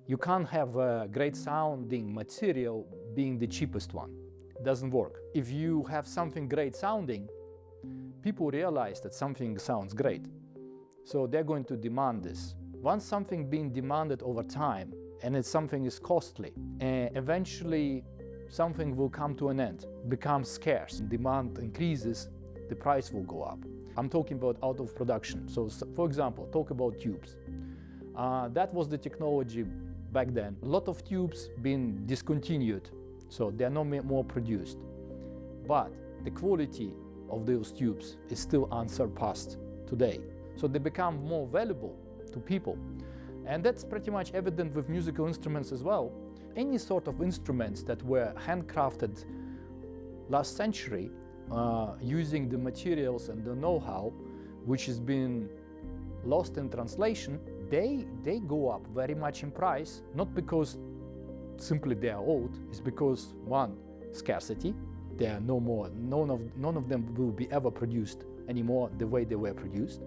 You can't have a great sounding material being the cheapest one. It doesn't work. If you have something great sounding, people realize that something sounds great. So they're going to demand this. Once something being demanded over time, and it's something is costly, eventually something will come to an end, become scarce. Demand increases, the price will go up. I'm talking about out of production. So for example, talk about tubes. That was the technology back then. A lot of tubes been discontinued, so they're no more produced. But the quality of those tubes is still unsurpassed today. So they become more valuable to people. And that's pretty much evident with musical instruments as well. Any sort of instruments that were handcrafted last century using the materials and the know-how which has been lost in translation, they go up very much in price, not because simply they are old, it's because one, scarcity, there are no more, none of them will be ever produced anymore the way they were produced.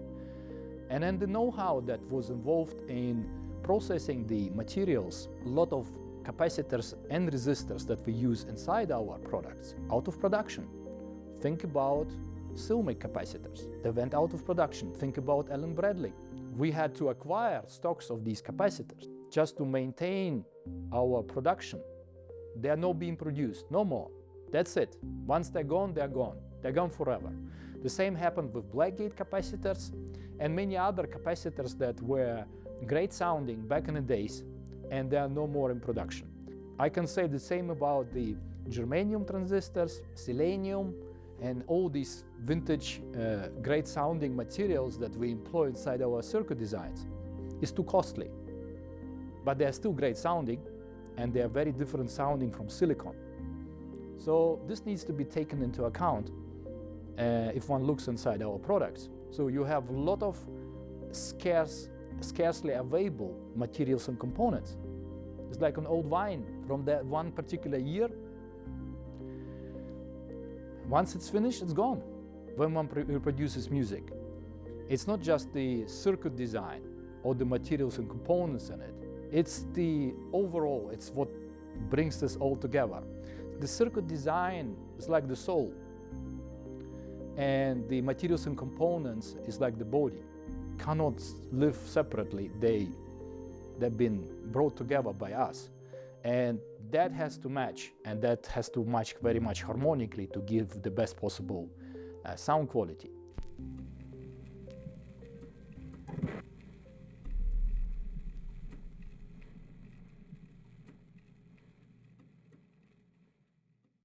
And then the know-how that was involved in processing the materials, a lot of capacitors and resistors that we use inside our products, out of production. Think about Silmic capacitors. They went out of production. Think about Allen Bradley. We had to acquire stocks of these capacitors just to maintain our production. They are not being produced, no more. That's it. Once they're gone, they're gone. They're gone forever. The same happened with Blackgate capacitors and many other capacitors that were great sounding back in the days, and they are no more in production. I can say the same about the germanium transistors, selenium, and all these vintage great sounding materials that we employ inside our circuit designs. It's too costly, but they are still great sounding, and they are very different sounding from silicon. So this needs to be taken into account if one looks inside our products. So you have a lot of scarcely available materials and components. It's like an old wine from that one particular year. Once it's finished, it's gone. When one produces music, it's not just the circuit design or the materials and components in it. It's the overall, it's what brings this all together. The circuit design is like the soul, and the materials and components is like the body. Cannot live separately. They've been brought together by us, and that has to match, and that has to match very much harmonically to give the best possible sound quality.